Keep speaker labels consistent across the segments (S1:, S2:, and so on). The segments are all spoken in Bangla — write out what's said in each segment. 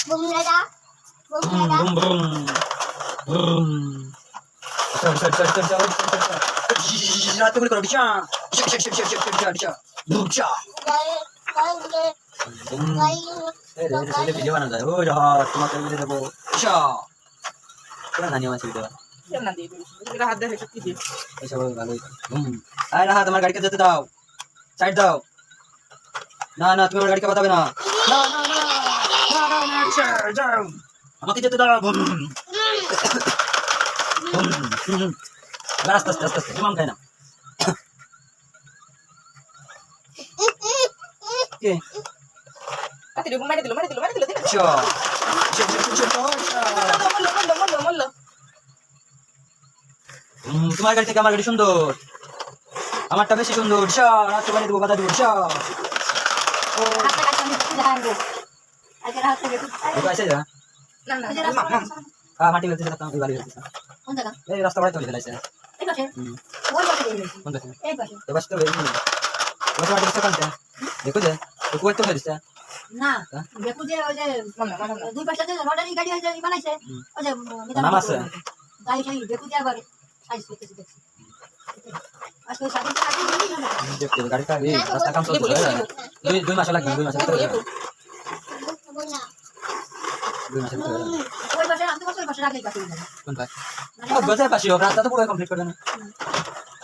S1: বুমরাদা বুমরাদা
S2: বুম বুম বুম চল চল চল চল চল রাত করে করো ডিশা ডিশা ডিশা ডিশা ডিশা ডিশা ডিশা বুমচা এই রে ভিডিও বানা যায় ও যাও তোমাকে ভিডিও দেবো ডিশা কেন নানি আমার ভিডিও
S3: কেন না দিয়ে এটা হাত দেখে কি দিয়ে
S2: এসব ভালোই বুম আয় রাহা তোমার গাড়িকে যেতে দাও সাইড দাও না না তুমি আমার গাড়িকে বাতাবে না না না না না না না যাও আমাকে যেতে দাও বুম বুম আস্তে আস্তে আস্তে আস্তে ঘুমাম খাই না কে
S3: আতে রুম মারি দিল
S2: চ
S3: মল্ল
S2: তোমার গাড়ি থেকে আমার গাড়ি সুন্দর আমারটা বেশি সুন্দর চ রাত বানিয়ে দেবো কথা দেবো চ ও আছে যা
S3: না না
S2: মাটি ফেলতে যেতাম ওই বাড়ি ফেলতে এই রাস্তা বাড়াই চলে ফেলাইছে কোন দেখে এবার তো ওটা মাটি ফেলতে কানতে দেখো যে একটু একটু ফেলছে
S4: না দেখো যে ওই যে দুই পাশে যে রডারি গাড়ি হয়েছে বানাইছে ওই যে
S2: নাম আছে
S4: গাড়ি গাড়ি দেখো যে আবার সাইজ করতেছে দেখছি আজকে সাইজ করতে
S2: দেখতে গাড়িটা এই রাস্তা কাম চলছে দুই মাস লাগবে 2 মাস ভিতরে 2 মাস ভিতরে
S4: ওই পাশে আমি তো ওই পাশে রাখলে কাছে
S2: কোন ভাই ও গজে পাশে হোক রাস্তা তো পুরো কমপ্লিট করে না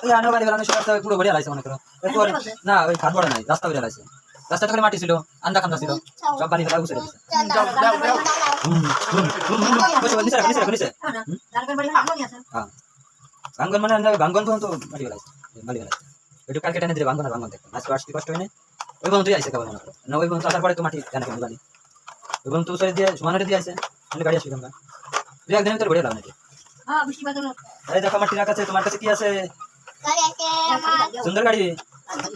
S2: এই আনো বাড়ি বানানো সব রাস্তা পুরো বড় লাইছে মনে করো এরপর না ওই খাট বড় নাই রাস্তা বড় লাইছে রাস্তা তো খালি মাটি ছিল আন্দা খান্দা ছিল সব বাড়ি ফেলা গুছে দিছে বসে নিচে রাখ
S4: তারপর বাড়ি ভাঙনি আছে
S2: হ্যাঁ ভাঙ্গন মানে আমরা ভাঙ্গন তো বাড়ি লাইছে বাড়ি লাইছে একটু কালকে টেনে দিলে ভাঙ্গন আর ভাঙ্গন দেখো আজকে আসতে কষ্ট হয়নি ওই বন্ধুই আইছে কেবল মনে করো না ওই বন্ধু আসার পরে তো মাটি জানা কেন বাড়ি ওই বন্ধু সরে দিয়ে সমানে দিয়ে আইছে তাহলে গাড়ি আসবে তোমরা দুই একদিনের ভিতরে বড় লাভ নাকি
S4: হ্যাঁ বৃষ্টি বাদল
S2: এই দেখো আমার ট্রাক আছে তোমার কাছে কি আছে
S1: গাড়ি আছে আমার
S2: সুন্দর গাড়ি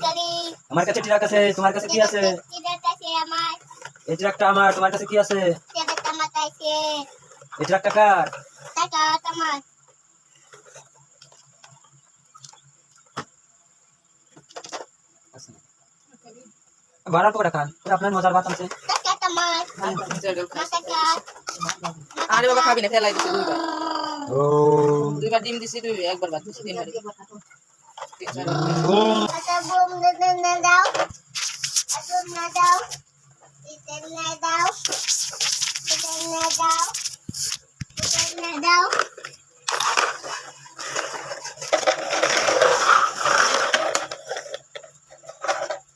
S1: গাড়ি
S2: আমার কাছে ট্রাক আছে তোমার কাছে কি আছে
S1: কিদাটা আছে আমার
S2: এই ট্রাকটা আমার তোমার কাছে কি আছে
S1: কিদাটা মাতাইছে
S2: এই ট্রাকটা কার
S1: টাকা তোমার
S2: ভাড়া করে খান আপনার মজার বাত আছে
S1: টাকা তোমার টাকা
S3: আরে বাবা খাবি না ফেলাই দিছি
S2: ও
S3: দুইবার ডিম দিছি তুই একবার ভাত দিছি তিনবার
S1: আচ্ছা বুম না দাও বুম না দাও ইতেন না দাও ইতেন না দাও ইতেন না দাও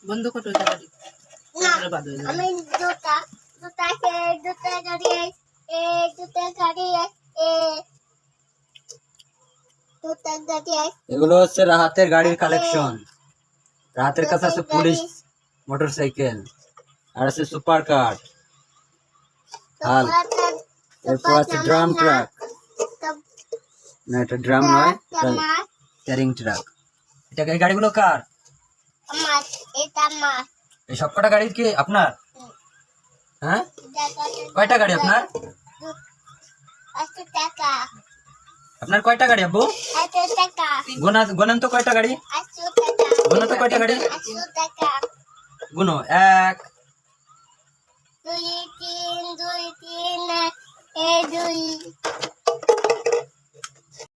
S3: বন্ধ করতে হবে গাড়ি
S1: না
S3: বাদ হয়ে যাবে
S1: আমি দুটা গাড়ি এ দুটা গাড়ি এ দুটা গাড়ি
S2: এগুলো হচ্ছে রাহাতের গাড়ির কালেকশন রাহাতের কাছে আছে পুলিশ মোটরসাইকেল আর আছে সুপার কার হাল এরপর আছে ড্রাম ট্রাক না এটা ড্রাম নয় ক্যারিং ট্রাক এটা এই গাড়িগুলো কার
S1: আমার এটা আমার
S2: এই সবকটা গাড়ি কি আপনার হ্যাঁ কয়টা গাড়ি আপনার
S1: 80 টাকা
S2: আপনার কয়টা গাড়ি আব্বু
S1: 80 টাকা
S2: গুনেন তো কয়টা গাড়ি
S1: 80 টাকা
S2: গুনো তো কয়টা গাড়ি
S1: 80 টাকা
S2: গুনো 1
S1: 2 3 2 3 এ 2